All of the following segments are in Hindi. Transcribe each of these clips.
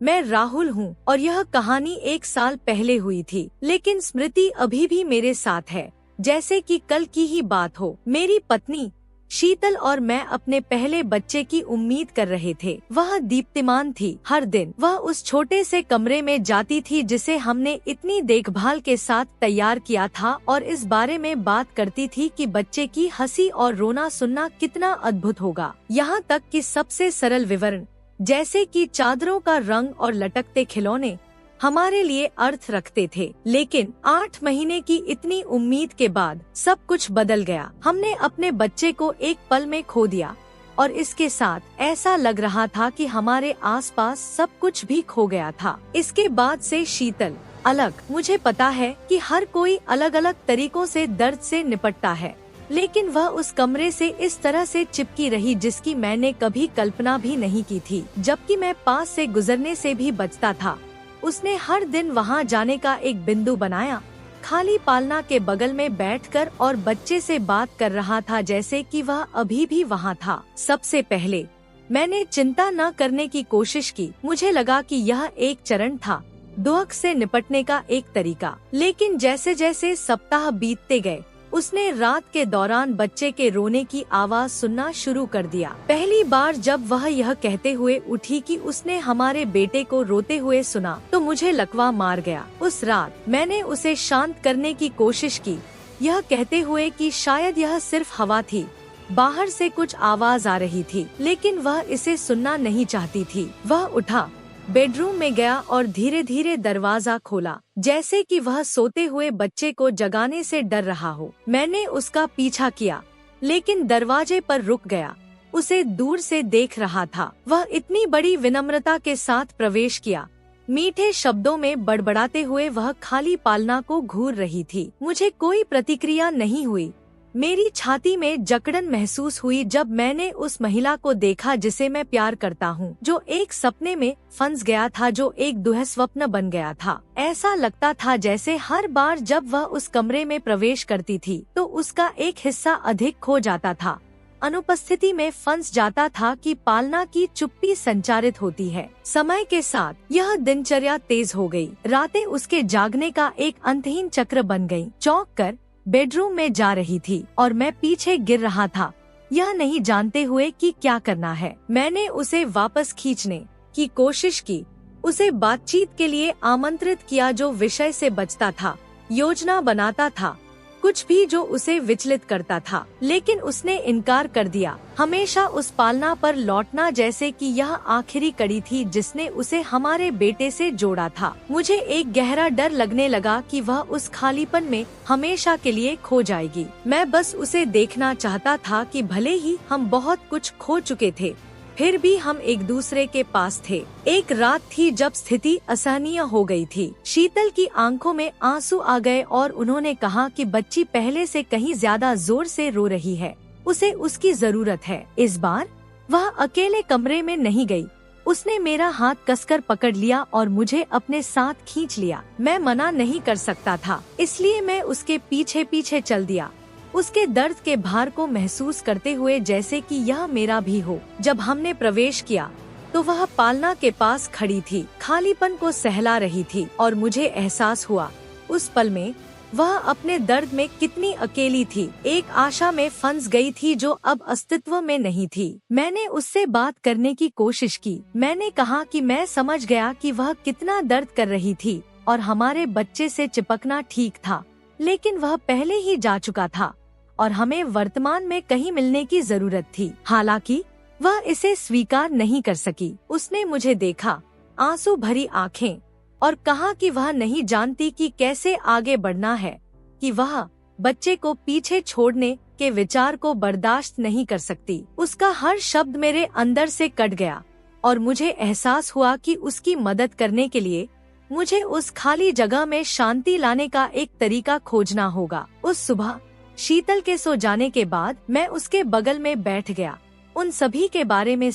मैं राहुल हूँ और यह कहानी 1 साल पहले हुई थी, लेकिन स्मृति अभी भी मेरे साथ है, जैसे कि कल की ही बात हो। मेरी पत्नी शीतल और मैं अपने पहले बच्चे की उम्मीद कर रहे थे। वह दीप्तिमान थी। हर दिन वह उस छोटे से कमरे में जाती थी जिसे हमने इतनी देखभाल के साथ तैयार किया था और इस बारे में बात करती थी कि बच्चे की हंसी और रोना सुनना कितना अद्भुत होगा। यहाँ तक कि सबसे सरल विवरण जैसे कि चादरों का रंग और लटकते खिलौने हमारे लिए अर्थ रखते थे। लेकिन 8 महीने की इतनी उम्मीद के बाद सब कुछ बदल गया। हमने अपने बच्चे को एक पल में खो दिया और इसके साथ ऐसा लग रहा था कि हमारे आसपास सब कुछ भी खो गया था। इसके बाद से शीतल अलग। मुझे पता है कि हर कोई अलग अलग तरीकों से दर्द से निपटता है, लेकिन वह उस कमरे से इस तरह से चिपकी रही जिसकी मैंने कभी कल्पना भी नहीं की थी। जबकि मैं पास से गुजरने से भी बचता था, उसने हर दिन वहां जाने का एक बिंदु बनाया। खाली पालना के बगल में बैठकर और बच्चे से बात कर रहा था जैसे कि वह अभी भी वहां था। सबसे पहले मैंने चिंता न करने की कोशिश की। मुझे लगा कि यह एक चरण था, दुख से निपटने का एक तरीका। लेकिन जैसे जैसे सप्ताह बीतते गए, उसने रात के दौरान बच्चे के रोने की आवाज सुनना शुरू कर दिया। पहली बार जब वह यह कहते हुए उठी कि उसने हमारे बेटे को रोते हुए सुना, तो मुझे लकवा मार गया। उस रात मैंने उसे शांत करने की कोशिश की, यह कहते हुए कि शायद यह सिर्फ हवा थी, बाहर से कुछ आवाज आ रही थी, लेकिन वह इसे सुनना नहीं चाहती थी। वह उठा, बेडरूम में गया और धीरे धीरे दरवाजा खोला, जैसे कि वह सोते हुए बच्चे को जगाने से डर रहा हो। मैंने उसका पीछा किया, लेकिन दरवाजे पर रुक गया। उसे दूर से देख रहा था। वह इतनी बड़ी विनम्रता के साथ प्रवेश किया। मीठे शब्दों में बड़बड़ाते हुए वह खाली पालना को घूर रही थी। मुझे कोई प्रतिक्रिया नहीं हुई। मेरी छाती में जकड़न महसूस हुई जब मैंने उस महिला को देखा जिसे मैं प्यार करता हूँ, जो एक सपने में फंस गया था, जो एक दुःस्वप्न बन गया था। ऐसा लगता था जैसे हर बार जब वह उस कमरे में प्रवेश करती थी तो उसका एक हिस्सा अधिक खो जाता था, अनुपस्थिति में फंस जाता था कि पालना की चुप्पी संचारित होती है। समय के साथ यह दिनचर्या तेज हो गई। रातें उसके जागने का एक अंतहीन चक्र बन गयी। चौंक कर बेडरूम में जा रही थी और मैं पीछे गिर रहा था, यह नहीं जानते हुए कि क्या करना है। मैंने उसे वापस खींचने की कोशिश की, उसे बातचीत के लिए आमंत्रित किया जो विषय से बचता था, योजना बनाता था, कुछ भी जो उसे विचलित करता था, लेकिन उसने इनकार कर दिया। हमेशा उस पालना पर लौटना जैसे कि यह आखिरी कड़ी थी जिसने उसे हमारे बेटे से जोड़ा था। मुझे एक गहरा डर लगने लगा कि वह उस खालीपन में हमेशा के लिए खो जाएगी। मैं बस उसे देखना चाहता था कि भले ही हम बहुत कुछ खो चुके थे, फिर भी हम एक दूसरे के पास थे। एक रात थी जब स्थिति असहनीय हो गई थी। शीतल की आंखों में आंसू आ गए और उन्होंने कहा कि बच्ची पहले से कहीं ज्यादा जोर से रो रही है, उसे उसकी जरूरत है। इस बार वह अकेले कमरे में नहीं गई। उसने मेरा हाथ कसकर पकड़ लिया और मुझे अपने साथ खींच लिया। मैं मना नहीं कर सकता था, इसलिए मैं उसके पीछे पीछे चल दिया, उसके दर्द के भार को महसूस करते हुए जैसे कि यह मेरा भी हो। जब हमने प्रवेश किया तो वह पालना के पास खड़ी थी, खालीपन को सहला रही थी और मुझे एहसास हुआ उस पल में वह अपने दर्द में कितनी अकेली थी। एक आशा में फंस गई थी जो अब अस्तित्व में नहीं थी। मैंने उससे बात करने की कोशिश की। मैंने कहा कि मैं समझ गया कि वह कितना दर्द कर रही थी और हमारे बच्चे से चिपकना ठीक था, लेकिन वह पहले ही जा चुका था और हमें वर्तमान में कहीं मिलने की जरूरत थी। हालांकि वह इसे स्वीकार नहीं कर सकी। उसने मुझे देखा, आंसू भरी आंखें, और कहा कि वह नहीं जानती कि कैसे आगे बढ़ना है, कि वह बच्चे को पीछे छोड़ने के विचार को बर्दाश्त नहीं कर सकती। उसका हर शब्द मेरे अंदर से कट गया और मुझे एहसास हुआ कि उसकी मदद करने के लिए मुझे उस खाली जगह में शांति लाने का एक तरीका खोजना होगा। उस सुबह शीतल के सो जाने के बाद मैं उसके बगल में बैठ गया, उन सभी के बारे में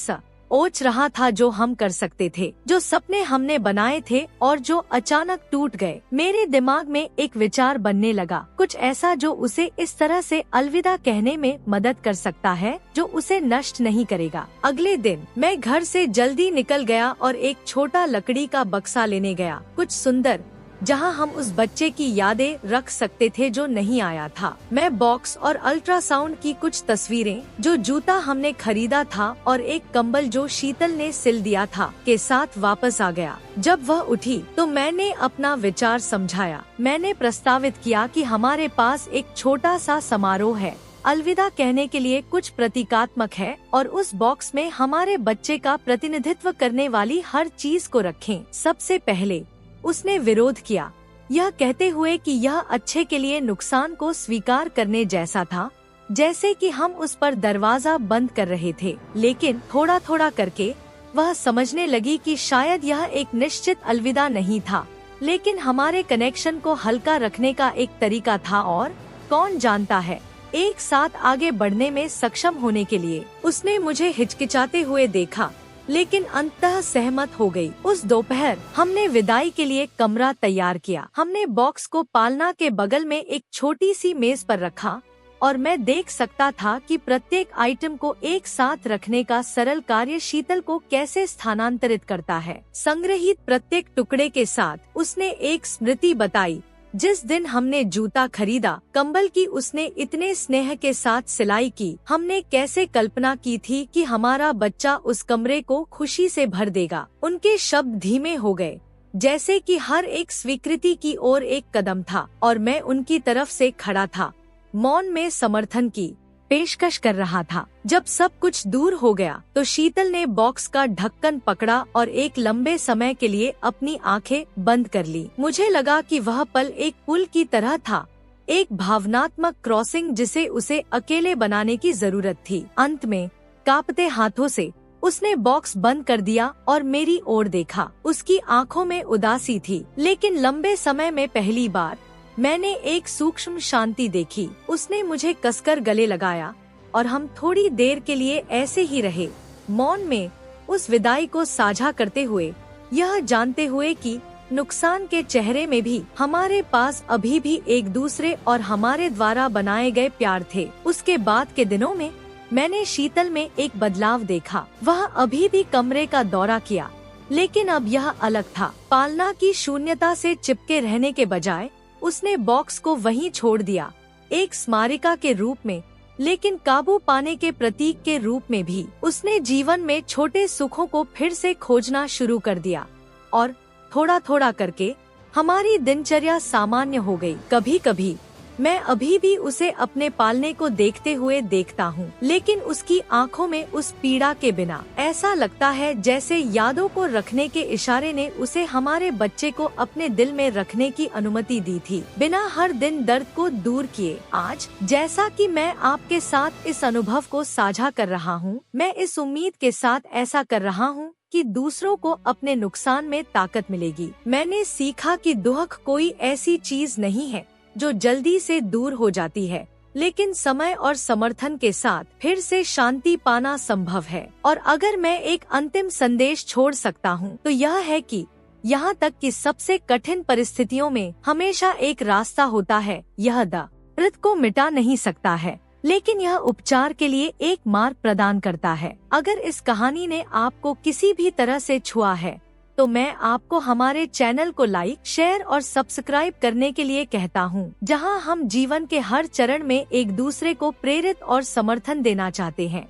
ओच रहा था जो हम कर सकते थे, जो सपने हमने बनाए थे और जो अचानक टूट गए। मेरे दिमाग में एक विचार बनने लगा, कुछ ऐसा जो उसे इस तरह से अलविदा कहने में मदद कर सकता है जो उसे नष्ट नहीं करेगा। अगले दिन मैं घर से जल्दी निकल गया और एक छोटा लकड़ी का बक्सा लेने गया, कुछ सुंदर, जहां हम उस बच्चे की यादें रख सकते थे जो नहीं आया था। मैं बॉक्स और अल्ट्रासाउंड की कुछ तस्वीरें, जो जूता हमने खरीदा था और एक कंबल जो शीतल ने सिल दिया था के साथ वापस आ गया। जब वह उठी तो मैंने अपना विचार समझाया। मैंने प्रस्तावित किया कि हमारे पास एक छोटा सा समारोह है, अलविदा कहने के लिए कुछ प्रतीकात्मक है, और उस बॉक्स में हमारे बच्चे का प्रतिनिधित्व करने वाली हर चीज को रखें। सबसे पहले उसने विरोध किया, यह कहते हुए कि यह अच्छे के लिए नुकसान को स्वीकार करने जैसा था, जैसे कि हम उस पर दरवाजा बंद कर रहे थे। लेकिन थोड़ा थोड़ा करके वह समझने लगी कि शायद यह एक निश्चित अलविदा नहीं था, लेकिन हमारे कनेक्शन को हल्का रखने का एक तरीका था, और कौन जानता है, एक साथ आगे बढ़ने में सक्षम होने के लिए। उसने मुझे हिचकिचाते हुए देखा, लेकिन अंततः सहमत हो गई। उस दोपहर हमने विदाई के लिए कमरा तैयार किया। हमने बॉक्स को पालना के बगल में एक छोटी सी मेज पर रखा, और मैं देख सकता था कि प्रत्येक आइटम को एक साथ रखने का सरल कार्य शीतल को कैसे स्थानांतरित करता है। संग्रहित प्रत्येक टुकड़े के साथ उसने एक स्मृति बताई। जिस दिन हमने जूता खरीदा, कंबल की उसने इतने स्नेह के साथ सिलाई की। हमने कैसे कल्पना की थी कि हमारा बच्चा उस कमरे को खुशी से भर देगा। उनके शब्द धीमे हो गए, जैसे कि हर एक स्वीकृति की ओर एक कदम था, और मैं उनकी तरफ से खड़ा था, मौन में समर्थन की पेशकश कर रहा था। जब सब कुछ दूर हो गया तो शीतल ने बॉक्स का ढक्कन पकड़ा और एक लंबे समय के लिए अपनी आंखें बंद कर ली। मुझे लगा कि वह पल एक पुल की तरह था, एक भावनात्मक क्रॉसिंग जिसे उसे अकेले बनाने की जरूरत थी। अंत में कांपते हाथों से उसने बॉक्स बंद कर दिया और मेरी ओर देखा। उसकी आंखों में उदासी थी, लेकिन लंबे समय में पहली बार मैंने एक सूक्ष्म शांति देखी। उसने मुझे कसकर गले लगाया और हम थोड़ी देर के लिए ऐसे ही रहे, मौन में, उस विदाई को साझा करते हुए, यह जानते हुए कि नुकसान के चेहरे में भी हमारे पास अभी भी एक दूसरे और हमारे द्वारा बनाए गए प्यार थे। उसके बाद के दिनों में मैंने शीतल में एक बदलाव देखा। वह अभी भी कमरे का दौरा किया, लेकिन अब यह अलग था। पालना की शून्यता से चिपके रहने के बजाय उसने बॉक्स को वहीं छोड़ दिया, एक स्मारिका के रूप में, लेकिन काबू पाने के प्रतीक के रूप में भी। उसने जीवन में छोटे सुखों को फिर से खोजना शुरू कर दिया, और थोड़ा थोड़ा करके हमारी दिनचर्या सामान्य हो गई। कभी कभी मैं अभी भी उसे अपने पालने को देखते हुए देखता हूँ, लेकिन उसकी आंखों में उस पीड़ा के बिना ऐसा लगता है जैसे यादों को रखने के इशारे ने उसे हमारे बच्चे को अपने दिल में रखने की अनुमति दी थी, बिना हर दिन दर्द को दूर किए। आज जैसा कि मैं आपके साथ इस अनुभव को साझा कर रहा हूँ, मैं इस उम्मीद के साथ ऐसा कर रहा हूँ कि दूसरों को अपने नुकसान में ताकत मिलेगी। मैंने सीखा कि दुख कोई ऐसी चीज नहीं है जो जल्दी से दूर हो जाती है, लेकिन समय और समर्थन के साथ फिर से शांति पाना संभव है। और अगर मैं एक अंतिम संदेश छोड़ सकता हूँ तो यह है कि यहाँ तक कि सबसे कठिन परिस्थितियों में हमेशा एक रास्ता होता है। यह दर्द को मिटा नहीं सकता है, लेकिन यह उपचार के लिए एक मार्ग प्रदान करता है। अगर इस कहानी ने आपको किसी भी तरह से छुआ है तो मैं आपको हमारे चैनल को लाइक, शेयर और सब्सक्राइब करने के लिए कहता हूँ, जहां हम जीवन के हर चरण में एक दूसरे को प्रेरित और समर्थन देना चाहते हैं।